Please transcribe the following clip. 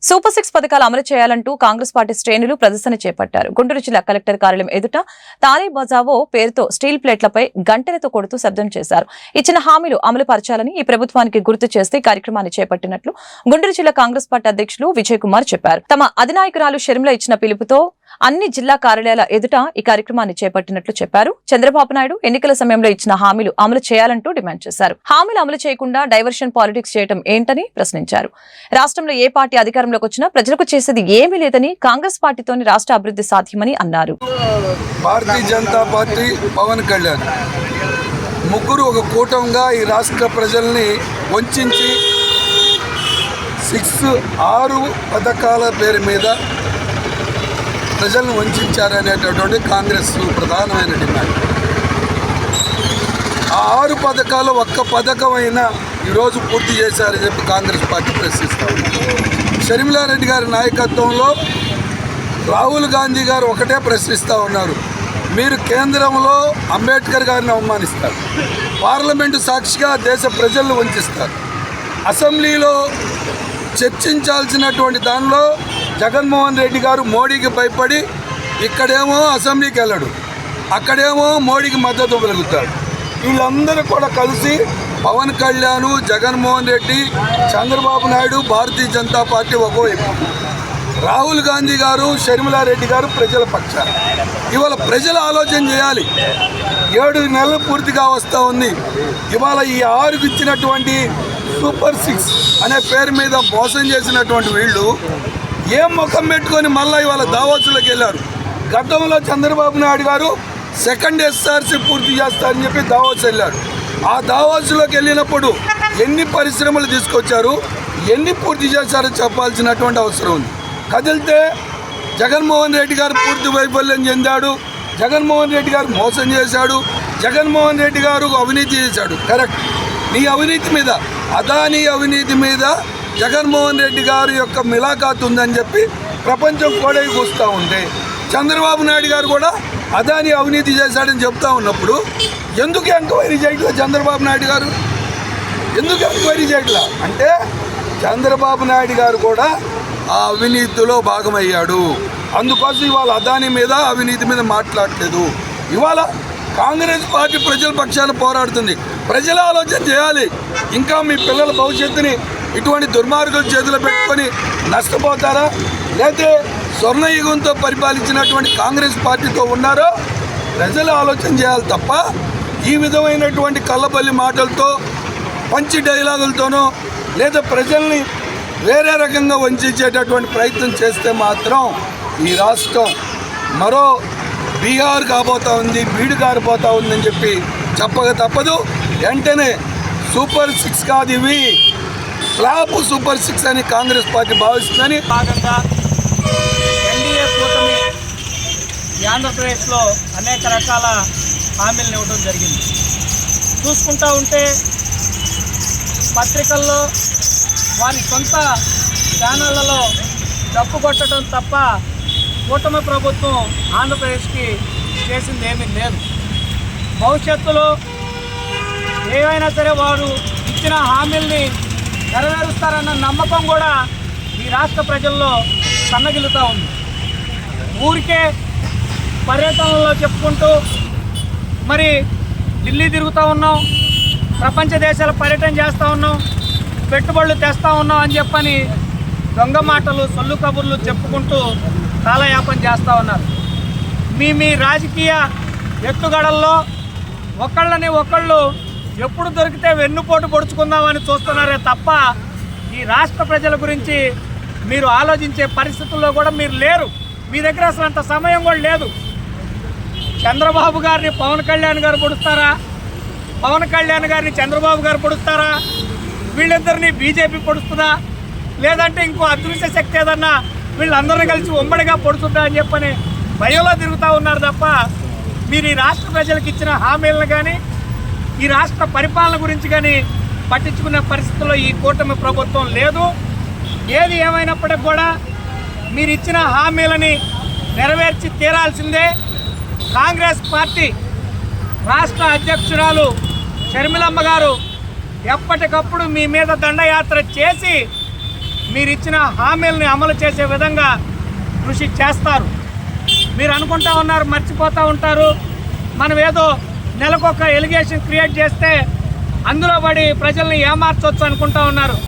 Super 6 పథకాలు అమలు చేయాలంటూ కాంగ్రెస్ పార్టీ శ్రేణులు ప్రదర్శన చేపట్టారు. గుంటూరు జిల్లా కలెక్టర్ కార్యాలయం ఎదుట తాలీ బజావో పేరుతో స్టీల్ ప్లేట్లపై గంటెలతో కొడుతూ శబ్దం చేశారు. ఇచ్చిన హామీలు అమలు పరచాలని ఈ ప్రభుత్వానికి గుర్తు చేస్తే కార్యక్రమాన్ని చేపట్టినట్లు గుంటూరు జిల్లా కాంగ్రెస్ పార్టీ అధ్యక్షులు విజయ్ కుమార్ చెప్పారు. తమ అధినాయకురాలు షర్మిల ఇచ్చిన పిలుపుతో అన్ని జిల్లా కార్యాలయాల ఎదుట ఈ కార్యక్రమాన్ని చేపట్టినట్లు చెప్పారు. చంద్రబాబు నాయుడు ఎన్నికల సమయంలో ఇచ్చిన హామీలు అమలు చేయాలంటూ డిమాండ్ చేశారు. హామీలు అమలు చేయకుండా డైవర్షన్ పాలిటిక్స్ చేయడం ఏంటని ప్రశ్నించారు. రాష్ట్రంలో ఏ పార్టీ అధికారంలోకి వచ్చినా ప్రజలకు చేసేది ఏమీ లేదని, కాంగ్రెస్ పార్టీతోని రాష్ట్ర అభివృద్ధి సాధ్యమని అన్నారు. భారతీయ జనతా పార్టీ, పవన్ కళ్యాణ్ ముగ్గురు ఒక కూటమిగా ఈ రాష్ట్ర ప్రజల్ని వంచి 6 పథకాల పేరు మీద ప్రజలను వంచారనేటటువంటి కాంగ్రెస్ ప్రధానమైన డిమాండ్. ఆ 6 పథకాలు ఒక్క పథకమైనా ఈరోజు పూర్తి చేశారని చెప్పి కాంగ్రెస్ పార్టీ ప్రశ్నిస్తూ ఉంది. షర్మిలారెడ్డి గారి నాయకత్వంలో రాహుల్ గాంధీ గారు ఒకటే ప్రశ్నిస్తూ ఉన్నారు, మీరు కేంద్రంలో అంబేద్కర్ గారిని అవమానిస్తారు, పార్లమెంటు సాక్షిగా దేశ ప్రజలను వంచిస్తారు, అసెంబ్లీలో చర్చించాల్సినటువంటి దానిలో జగన్మోహన్ రెడ్డి గారు మోడీకి భయపడి ఇక్కడేమో అసెంబ్లీకి వెళ్ళడు, అక్కడేమో మోడీకి మద్దతు పలుకుతాడు. వీళ్ళందరూ కూడా కలిసి పవన్ కళ్యాణ్, జగన్మోహన్ రెడ్డి, చంద్రబాబు నాయుడు, భారతీయ జనతా పార్టీ ఒకవైపు, రాహుల్ గాంధీ గారు, షర్మిలారెడ్డి గారు ప్రజల పక్షాన. ఇవాళ ప్రజలు ఆలోచన చేయాలి. 7 నెలలు పూర్తిగా వస్తూ ఉంది. ఇవాళ ఈ 6కు ఇచ్చినటువంటి సూపర్ 6 అనే పేరు మీద మోసం చేసినటువంటి వీళ్ళు ఏం ముఖం పెట్టుకొని మళ్ళీ ఇవాళ దావోసులకు వెళ్ళారు. గతంలో చంద్రబాబు నాయుడు గారు 2nd SRC పూర్తి చేస్తారని చెప్పి దావోస్ వెళ్ళారు. ఆ దావోసులోకి వెళ్ళినప్పుడు ఎన్ని పరిశ్రమలు తీసుకొచ్చారు, ఎన్ని పూర్తి చేశారో చెప్పాల్సినటువంటి అవసరం ఉంది. కదిలితే జగన్మోహన్ రెడ్డి గారు పూర్తి వైఫల్యం చెందాడు, జగన్మోహన్ రెడ్డి గారు మోసం చేశాడు, జగన్మోహన్ రెడ్డి గారు అవినీతి చేశాడు. కరెక్ట్. నీ అవినీతి మీద, అదానీ అవినీతి మీద జగన్మోహన్ రెడ్డి గారి యొక్క మిలాఖాత్ ఉందని చెప్పి ప్రపంచం కోడై కూస్తూ ఉంటే, చంద్రబాబు నాయుడు గారు కూడా అదానీ అవినీతి చేశాడని చెప్తా ఉన్నప్పుడు ఎందుకు ఎంక్వైరీ చేయట్లా చంద్రబాబు నాయుడు గారు? ఎందుకు ఎంక్వైరీ చేయట్లా అంటే చంద్రబాబు నాయుడు గారు కూడా ఆ అవినీతిలో భాగమయ్యాడు. అందుకోసం ఇవాళ అదానీ మీద, అవినీతి మీద మాట్లాడలేదు. ఇవాళ కాంగ్రెస్ పార్టీ ప్రజల పక్షాన పోరాడుతుంది. ప్రజల ఆలోచన చేయాలి. ఇంకా మీ పిల్లల భవిష్యత్తుని ఇటువంటి దుర్మార్గుల చేతిలో పెట్టుకొని నష్టపోతారా, లేకపోతే స్వర్ణయుగంతో పరిపాలించినటువంటి కాంగ్రెస్ పార్టీతో ఉన్నారో ప్రజలు ఆలోచన చేయాలి తప్ప ఈ విధమైనటువంటి కళ్ళబల్లి మాటలతో, పంచి డైలాగులతోనో లేదా ప్రజల్ని వేరే రకంగా వంచేటటువంటి ప్రయత్నం చేస్తే మాత్రం ఈ రాష్ట్రం మరో బీహార్ కాబోతా ఉంది, బీడు కారిపోతూ ఉందని చెప్పి చెప్పక తప్పదు. వెంటనే సూపర్ 6 కాదు, ఇవి ఫ్లాప్ సూపర్ 6 అని కాంగ్రెస్ పార్టీ భావిస్తుందని భాగంగా ఎన్డీఏ కూటమి ఆంధ్రప్రదేశ్లో అనేక రకాల హామీలను ఇవ్వడం జరిగింది. చూసుకుంటూ ఉంటే పత్రికల్లో, వారి సొంత ఛానళ్లలో డప్పు కొట్టడం తప్ప కూటమి ప్రభుత్వం ఆంధ్రప్రదేశ్కి చేసింది ఏమీ లేదు. భవిష్యత్తులో ఏవైనా సరే వారు ఇచ్చిన హామీల్ని నెరవేరుస్తారన్న నమ్మకం కూడా ఈ రాష్ట్ర ప్రజల్లో సన్నగిలుతూ ఉంది. ఊరికే పర్యటనలో చెప్పుకుంటూ మరి ఢిల్లీ తిరుగుతూ ఉన్నాం, ప్రపంచ దేశాల పర్యటన చేస్తూ ఉన్నాం, పెట్టుబడులు తెస్తూ ఉన్నాం అని చెప్పని దొంగ మాటలు, సొల్లు కబుర్లు చెప్పుకుంటూ కాలయాపన చేస్తూ ఉన్నారు. మీ రాజకీయ ఎత్తుగడల్లో ఒకళ్ళని ఒకళ్ళు ఎప్పుడు దొరికితే వెన్నుపోటు పొడుచుకుందామని చూస్తున్నారే తప్ప ఈ రాష్ట్ర ప్రజల గురించి మీరు ఆలోచించే పరిస్థితుల్లో కూడా మీరు లేరు. మీ దగ్గర అసలు అంత సమయం కూడా లేదు. చంద్రబాబు గారిని పవన్ కళ్యాణ్ గారు పొడుస్తారా, పవన్ కళ్యాణ్ గారిని చంద్రబాబు గారు పొడుస్తారా, వీళ్ళిద్దరిని బీజేపీ పొడుస్తుందా, లేదంటే ఇంకో అదృశ్య శక్తి ఏదన్నా వీళ్ళందరినీ కలిసి ఉమ్మడిగా పొడుస్తుందా అని చెప్పని భయంలో తిరుగుతూ ఉన్నారు తప్ప మీరు ఈ రాష్ట్ర ప్రజలకు ఇచ్చిన హామీలను కానీ, ఈ రాష్ట్ర పరిపాలన గురించి కానీ పట్టించుకునే పరిస్థితుల్లో ఈ కూటమి ప్రభుత్వం లేదు. ఏది ఏమైనప్పటికి కూడా మీరు ఇచ్చిన హామీలని నెరవేర్చి తీరాల్సిందే. కాంగ్రెస్ పార్టీ రాష్ట్ర అధ్యక్షురాలు షర్మిలమ్మ గారు ఎప్పటికప్పుడు మీ మీద దండయాత్ర చేసి మీరు ఇచ్చిన హామీలని అమలు చేసే విధంగా కృషి చేస్తారు. మీరు అనుకుంటా ఉన్నారు, మర్చిపోతూ ఉంటారు, మనం ఏదో నెలకొక ఎలిగేషన్ క్రియేట్ చేస్తే అందులో పడి ప్రజల్ని ఏమార్చొచ్చు అనుకుంటా ఉన్నారు.